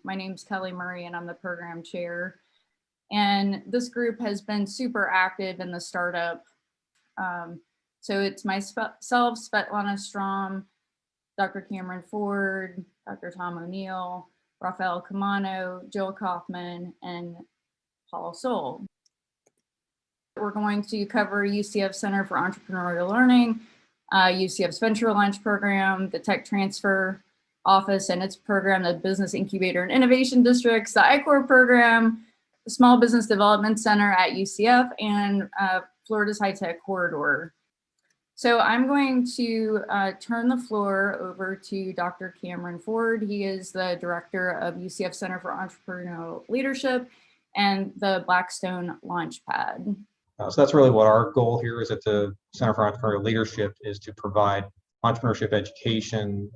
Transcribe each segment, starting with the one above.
My name's Kelly Murray and I'm the program chair. And this group has been super active in the startup. So it's myself, Svetlana Strom, Dr. Cameron Ford, Dr. Tom O'Neill, Rafael Camano, Jill Kaufman, and Paul Soul. We're going to cover UCF Center for Entrepreneurial Learning, UCF's Venture Launch Program, the Tech Transfer Office and its program, the Business Incubator and Innovation Districts, the I-Corps program, the Small Business Development Center at UCF, and Florida's High Tech Corridor. So I'm going to turn the floor over to Dr. Cameron Ford. He is the director of UCF Center for Entrepreneurial Leadership and the Blackstone Launchpad. So that's really what our goal here is at the Center for Entrepreneurial Leadership, is to provide entrepreneurship education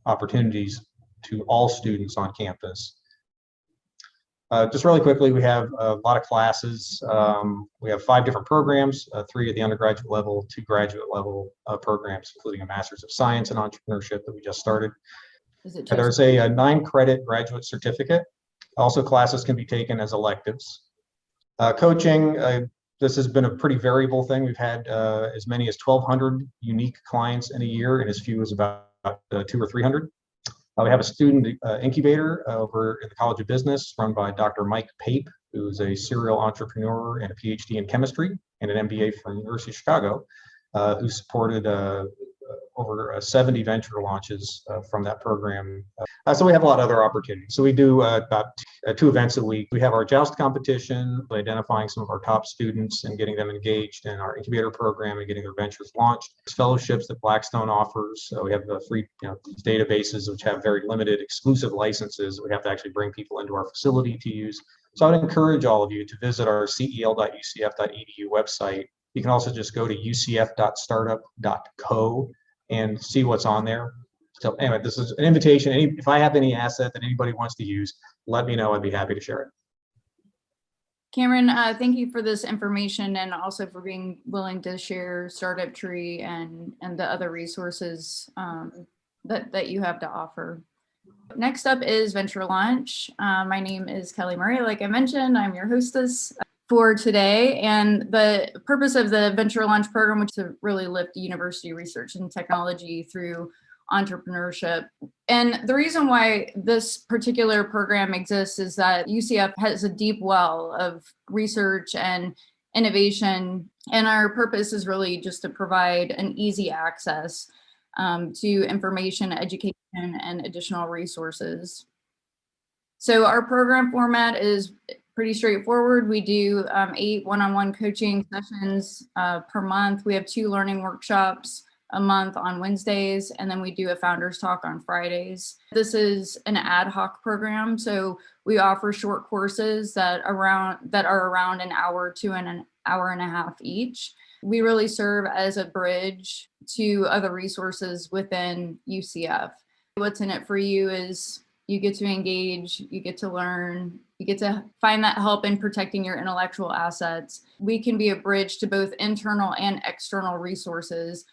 opportunities to all students on campus. Just really quickly, we have a lot of classes. We have 5 different programs, 3 at the undergraduate level, 2 graduate level programs, including a Master's of Science in Entrepreneurship that we just started. There's a 9-credit graduate certificate. Also, classes can be taken as electives. Coaching, this has been a pretty variable thing. We've had as many as 1,200 unique clients in a year and as few as about 200 or 300. We have a student incubator over at the College of Business run by Dr. Mike Pape, who is a serial entrepreneur and a PhD in chemistry and an MBA from the University of Chicago, who supported over 70 venture launches from that program. So we have a lot of other opportunities. So we do about 2 events a week. We have our joust competition, identifying some of our top students and getting them engaged in our incubator program and getting their ventures launched. Fellowships that Blackstone offers. So we have the free these databases which have very limited exclusive licenses. We have to actually bring people into our facility to use. So I would encourage all of you to visit our cel.ucf.edu website. You can also just go to ucf.startup.co and see what's on there. So anyway, this is an invitation. If I have any asset that anybody wants to use, let me know. I'd be happy to share it. Cameron, thank you for this information and also for being willing to share Startup Tree and the other resources that you have to offer. Next up is Venture Launch. My name is Kelly Murray. Like I mentioned, I'm your hostess for today, and the purpose of the Venture Launch program was to really lift university research and technology through entrepreneurship. And the reason why this particular program exists is that UCF has a deep well of research and innovation, and our purpose is really just to provide an easy access to information, education, and additional resources. So our program format is pretty straightforward. We do 8 one-on-one coaching sessions per month. We have 2 learning workshops a month on Wednesdays, and then we do a founders talk on Fridays. This is an ad hoc program, so we offer short courses that are around an hour to an hour and a half each. We really serve as a bridge to other resources within UCF. What's in it for you is you get to engage, you get to learn, you get to find that help in protecting your intellectual assets. We can be a bridge to both internal and external resources.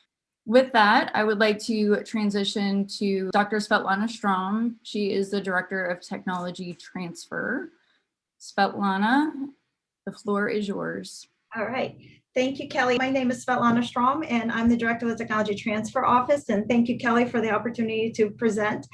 With that, I would like to transition to Dr. Svetlana Strom. She is the Director of Technology Transfer. Svetlana, the floor is yours. All right. Thank you, Kelly. My name is Svetlana Strom, and I'm the Director of the Technology Transfer Office. And thank you, Kelly, for the opportunity to present.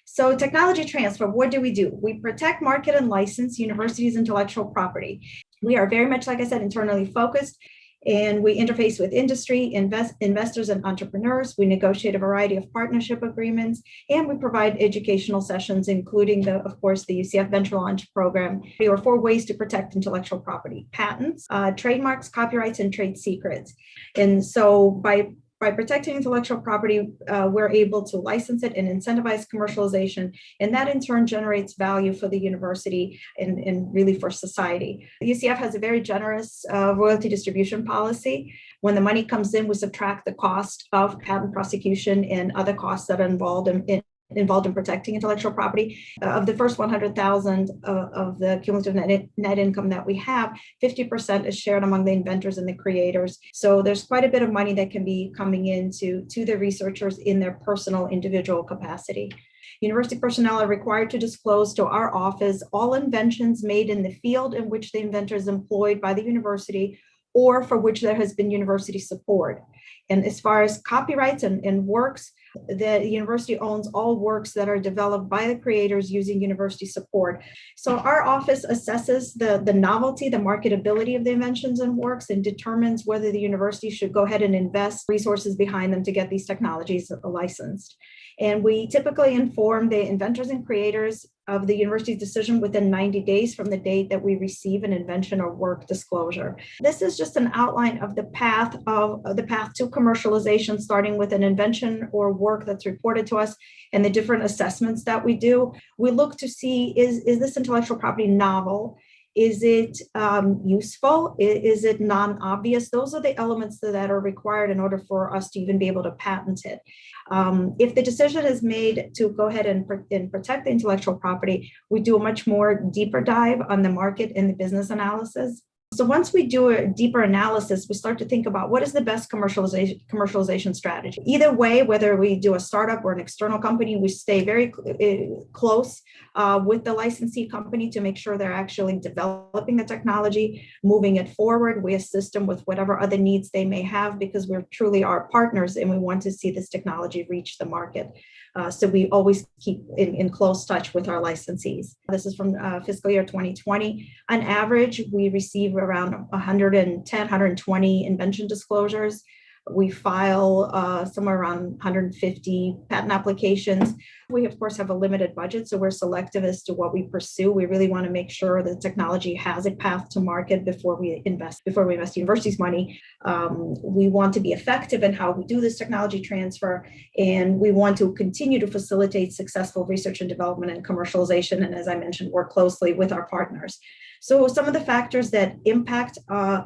So technology transfer, what do? We protect, market, and license universities' intellectual property. We are very much, like I said, internally focused, and we interface with industry, investors, and entrepreneurs. We negotiate a variety of partnership agreements, and we provide educational sessions, including, of course, the UCF Venture Launch Program. There are 4 ways to protect intellectual property: patents, trademarks, copyrights, and trade secrets. And so by protecting intellectual property, we're able to license it and incentivize commercialization, and that in turn generates value for the university and really for society. UCF has a very generous royalty distribution policy. When the money comes in, we subtract the cost of patent prosecution and other costs that are involved in protecting intellectual property. Of the first 100,000 of the cumulative net income that we have, 50% is shared among the inventors and the creators. So there's quite a bit of money that can be coming into the researchers in their personal individual capacity. University personnel are required to disclose to our office all inventions made in the field in which the inventor is employed by the university or for which there has been university support. And as far as copyrights and works, the university owns all works that are developed by the creators using university support. So our office assesses the novelty, the marketability of the inventions and works, and determines whether the university should go ahead and invest resources behind them to get these technologies licensed. And we typically inform the inventors and creators of the university's decision within 90 days from the date that we receive an invention or work disclosure. This is just an outline of the path to commercialization, starting with an invention or work that's reported to us and the different assessments that we do. We look to see, is this intellectual property novel? Is it useful? Is it non-obvious? Those are the elements that are required in order for us to even be able to patent it. If the decision is made to go ahead and protect the intellectual property, we do a much more deeper dive on the market and the business analysis. So once we do a deeper analysis, we start to think about what is the best commercialization strategy. Either way, whether we do a startup or an external company, we stay very close with the licensee company to make sure they're actually developing the technology, moving it forward. We assist them with whatever other needs they may have because we're truly our partners and we want to see this technology reach the market. So we always keep in close touch with our licensees. This is from fiscal year 2020. On average, we receive around 110, 120 invention disclosures. We file somewhere around 150 patent applications. We, of course, have a limited budget, so we're selective as to what we pursue. We really want to make sure the technology has a path to market before we invest university's money. We want to be effective in how we do this technology transfer, and we want to continue to facilitate successful research and development and commercialization, and as I mentioned, work closely with our partners. So some of the factors that impact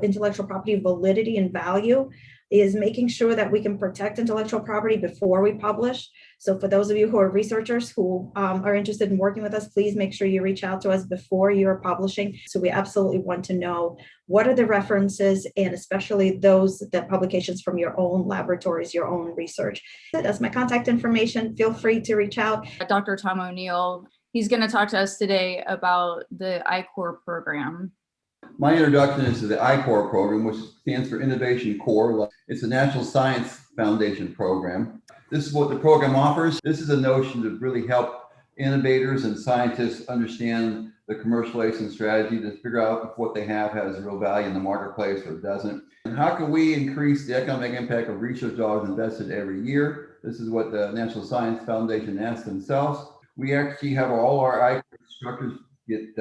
intellectual property validity and value is making sure that we can protect intellectual property before we publish. So for those of you who are researchers who are interested in working with us, please make sure you reach out to us before you're publishing. So we absolutely want to know what are the references, and especially the publications from your own laboratories, your own research. That's my contact information. Feel free to reach out. Dr. Tom O'Neill, he's going to talk to us today about the I-Corps program. My introduction is to the I-Corps program, which stands for Innovation Core. It's a National Science Foundation program. This is what the program offers. This is a notion to really help innovators and scientists understand the commercialization strategy, to figure out if what they have has real value in the marketplace or doesn't. And how can we increase the economic impact of research dollars invested every year? This is what the National Science Foundation asks themselves. We actually have all our I-Corps instructors get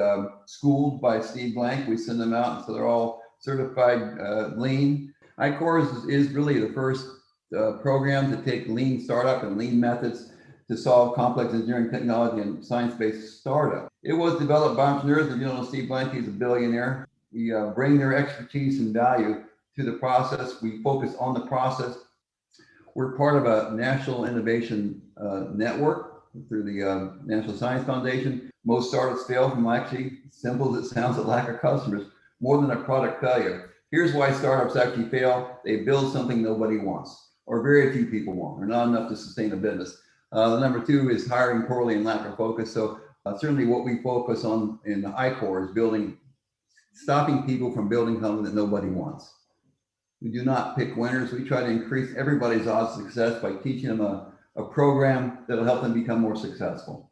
schooled by Steve Blank. We send them out, and so they're all certified lean. I-Corps is really the first program to take lean startup and lean methods to solve complex engineering technology and science-based startup. It was developed by entrepreneurs. If you don't know Steve Blank, he's a billionaire. We bring their expertise and value to the process. We focus on the process. We're part of a national innovation network through the National Science Foundation. Most startups fail from, actually, simple as it sounds, a lack of customers, more than a product failure. Here's why startups actually fail. They build something nobody wants, or very few people want, or not enough to sustain a business. The number two is hiring poorly and lack of focus. So certainly what we focus on in the I-Corps is stopping people from building something that nobody wants. We do not pick winners. We try to increase everybody's odds of success by teaching them a program that will help them become more successful.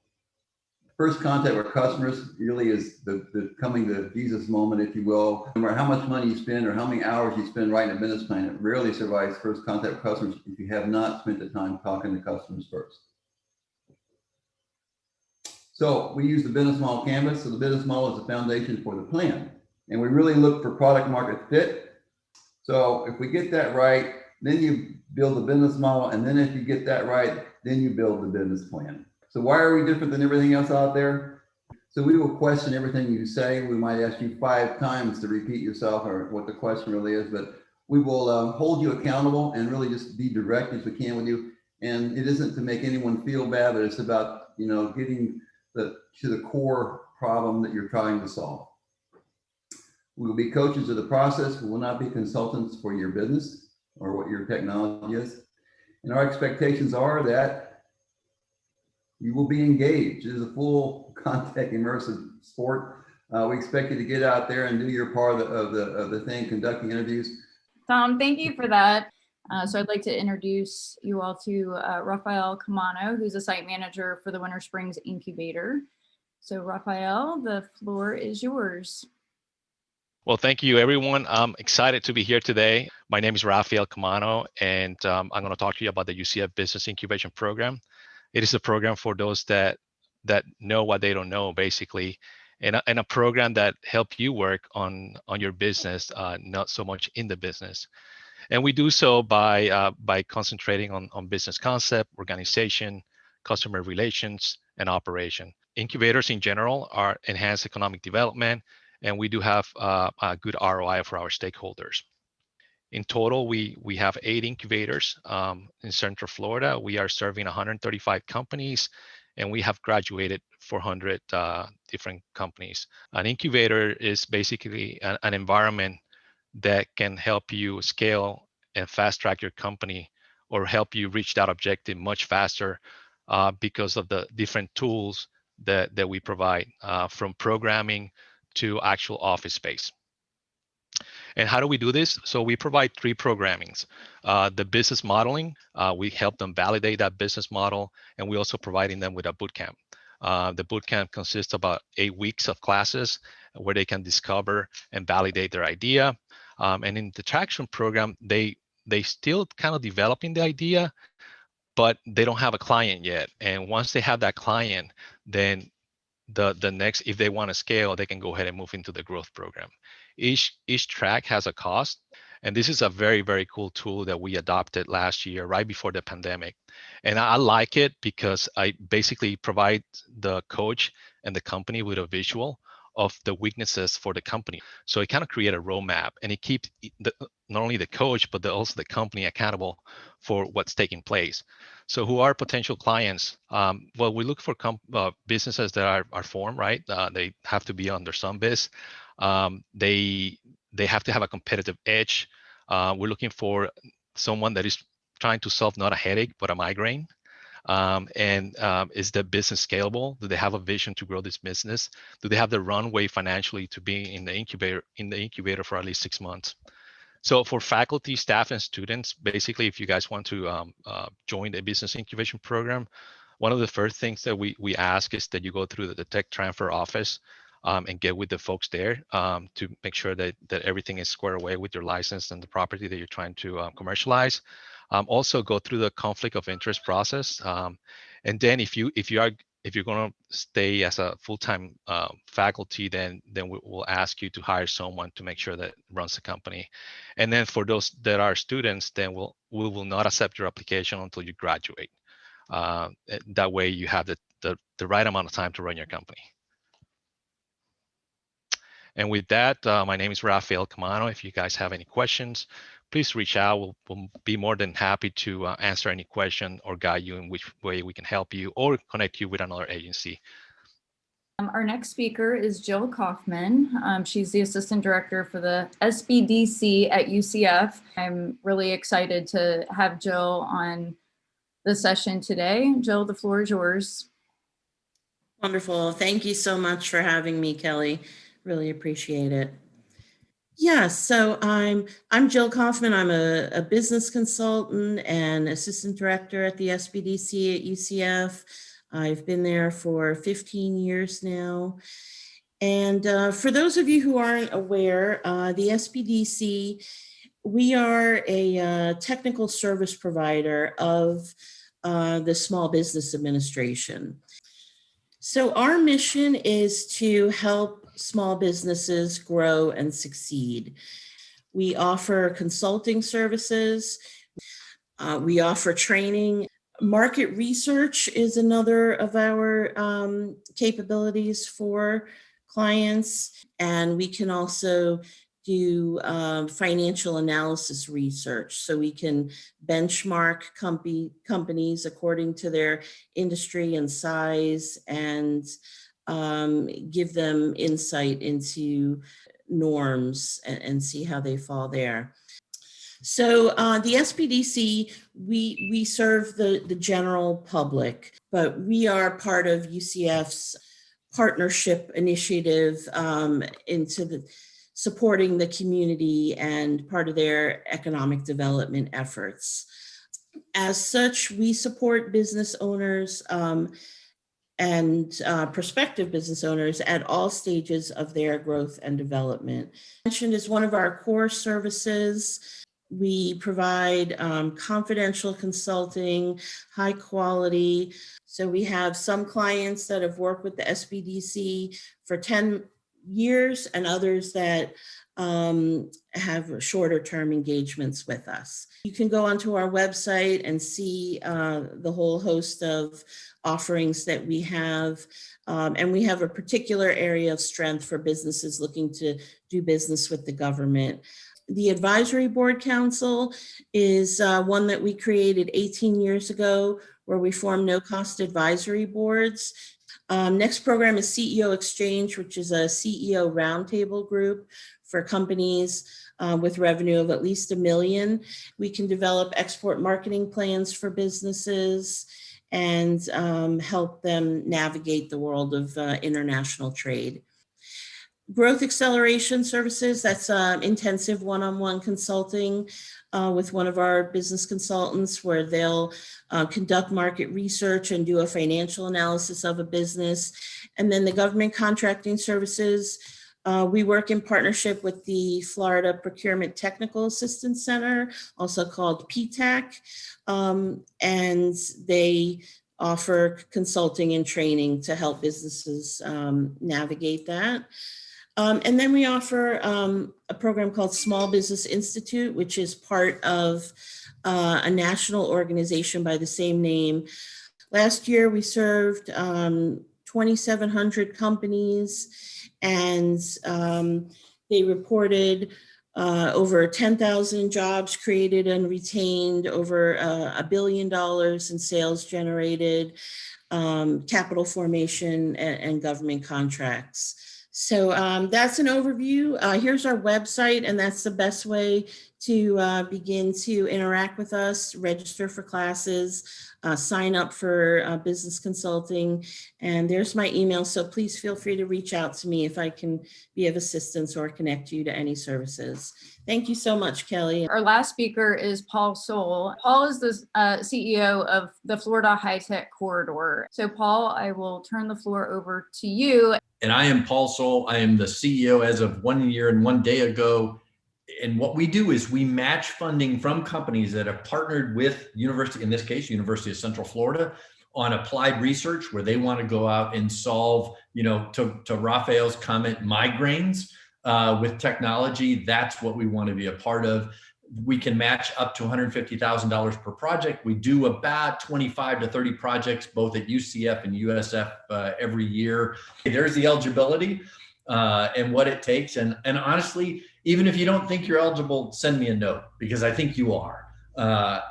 First contact with customers really is the coming to Jesus moment, if you will. No matter how much money you spend or how many hours you spend writing a business plan, it rarely survives first contact with customers if you have not spent the time talking to customers first. So we use the business model canvas. So the business model is the foundation for the plan. And we really look for product market fit. So if we get that right, then you build the business model. And then if you get that right, then you build the business plan. So why are we different than everything else out there? So we will question everything you say. We might ask you 5 times to repeat yourself or what the question really is, but we will hold you accountable and really just be direct as we can with you. And it isn't to make anyone feel bad, but it's about, getting to the core problem that you're trying to solve. We will be coaches of the process. We will not be consultants for your business or what your technology is. And our expectations are that You will be engaged. It is a full contact immersive sport. We expect you to get out there and do your part of the thing, conducting interviews. Tom, thank you for that. So I'd like to introduce you all to Rafael Camano, who's a site manager for the Winter Springs Incubator. So Rafael, the floor is yours. Well, thank you, everyone. I'm excited to be here today. My name is Rafael Camano, and I'm going to talk to you about the UCF Business Incubation Program. It is a program for those that know what they don't know, basically, and a program that help you work on your business, not so much in the business. And we do so by concentrating on business concept, organization, customer relations, and operation. Incubators in general are enhanced economic development, and we do have a good ROI for our stakeholders. In total, we have 8 incubators in Central Florida. We are serving 135 companies, and we have graduated 400 different companies. An incubator is basically an environment that can help you scale and fast track your company, or help you reach that objective much faster because of the different tools that we provide, from programming to actual office space. And how do we do this? So we provide 3 programmings. The business modeling, we help them validate that business model, and we also providing them with a boot camp. The boot camp consists of about 8 weeks of classes where they can discover and validate their idea. And in the traction program, they still kind of developing the idea, but they don't have a client yet. And once they have that client, then the next, if they want to scale, they can go ahead and move into the growth program. Each track has a cost, and this is a very, very cool tool that we adopted last year, right before the pandemic. And I like it because I basically provide the coach and the company with a visual of the weaknesses for the company. So it kind of create a roadmap, and it keeps not only the coach, but also the company accountable for what's taking place. So who are potential clients? Well, we look for businesses that are formed, right? They have to be under some biz. They have to have a competitive edge. We're looking for someone that is trying to solve not a headache, but a migraine. Is the business scalable? Do they have a vision to grow this business? Do they have the runway financially to be in the incubator for at least 6 months? So for faculty, staff, and students, basically, if you guys want to join the business incubation program, one of the first things that we ask is that you go through the tech transfer office and get with the folks there to make sure that everything is squared away with your license and the property that you're trying to commercialize. Also go through the conflict of interest process, and then if you're going to stay as a full-time faculty, then we'll ask you to hire someone to make sure that runs the company. And then for those that are students, then we will not accept your application until you graduate. That way you have the right amount of time to run your company. And with that, my name is Rafael Camano. If you guys have any questions, please reach out. We'll be more than happy to answer any question or guide you in which way we can help you or connect you with another agency. Our next speaker is Jill Kaufman. She's the Assistant Director for the SBDC at UCF. I'm really excited to have Jill on the session today. Jill, the floor is yours. Wonderful. Thank you so much for having me, Kelly. Really appreciate it. Yeah, so I'm Jill Kaufman. I'm a business consultant and assistant director at the SBDC at UCF. I've been there for 15 years now. And for those of you who aren't aware, the SBDC, we are a technical service provider of the Small Business Administration. So our mission is to help small businesses grow and succeed. We offer consulting services. We offer training. Market research is another of our capabilities for clients. And we can also do financial analysis research. So we can benchmark companies according to their industry and size, and give them insight into norms and see how they fall there. So the SBDC, we serve the general public, but we are part of UCF's partnership initiative into supporting the community and part of their economic development efforts. As such, we support business owners and prospective business owners at all stages of their growth and development. Mentioned is one of our core services. We provide confidential consulting, high quality. So we have some clients that have worked with the SBDC for 10 years and others that have shorter term engagements with us. You can go onto our website and see the whole host of offerings that we have. And we have a particular area of strength for businesses looking to do business with the government. The Advisory Board Council is one that we created 18 years ago, where we form no-cost advisory boards. Next program is CEO Exchange, which is a CEO roundtable group for companies with revenue of at least $1 million. We can develop export marketing plans for businesses and help them navigate the world of international trade. Growth acceleration services, that's intensive one-on-one consulting with one of our business consultants, where they'll conduct market research and do a financial analysis of a business. And then the government contracting services, we work in partnership with the Florida Procurement Technical Assistance Center, also called PTAC, and they offer consulting and training to help businesses navigate that. And then we offer a program called Small Business Institute, which is part of a national organization by the same name. Last year, we served 2,700 companies, and they reported over 10,000 jobs created and retained, over $1 billion in sales generated, capital formation, and government contracts. So that's an overview. Here's our website, and that's the best way to begin to interact with us, register for classes, sign up for business consulting. And there's my email, so please feel free to reach out to me if I can be of assistance or connect you to any services. Thank you so much, Kelly. Our last speaker is Paul Soule. Paul is the CEO of the Florida High Tech Corridor. So Paul, I will turn the floor over to you. And I am Paul Soule. I am the CEO as of 1 year and 1 day ago. And what we do is we match funding from companies that have partnered with university, in this case, University of Central Florida, on applied research where they want to go out and solve, to Raphael's comment, migraines with technology. That's what we want to be a part of. We can match up to $150,000 per project. We do about 25 to 30 projects, both at UCF and USF every year. There's the eligibility and what it takes. And honestly, even if you don't think you're eligible, send me a note, because I think you are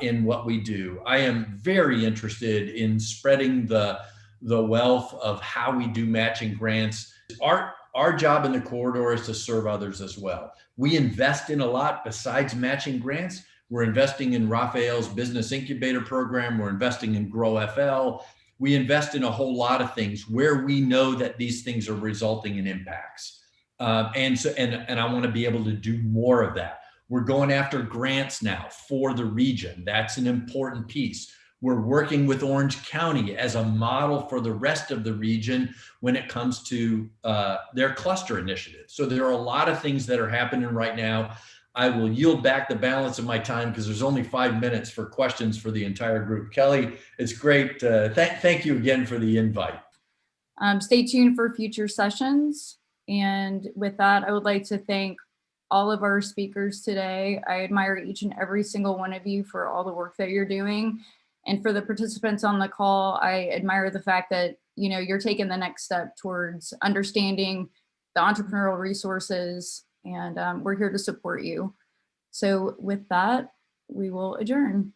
in what we do. I am very interested in spreading the wealth of how we do matching grants. Our job in the corridor is to serve others as well. We invest in a lot besides matching grants. We're investing in Raphael's business incubator program. We're investing in Grow FL. We invest in a whole lot of things where we know that these things are resulting in impacts. And I want to be able to do more of that. We're going after grants now for the region. That's an important piece. We're working with Orange County as a model for the rest of the region when it comes to their cluster initiative. So there are a lot of things that are happening right now. I will yield back the balance of my time because there's only 5 minutes for questions for the entire group. Kelly, it's great. Thank you again for the invite. Stay tuned for future sessions. And with that, I would like to thank all of our speakers today. I admire each and every single one of you for all the work that you're doing. And for the participants on the call, I admire the fact that, you're taking the next step towards understanding the entrepreneurial resources, and we're here to support you. So with that, we will adjourn.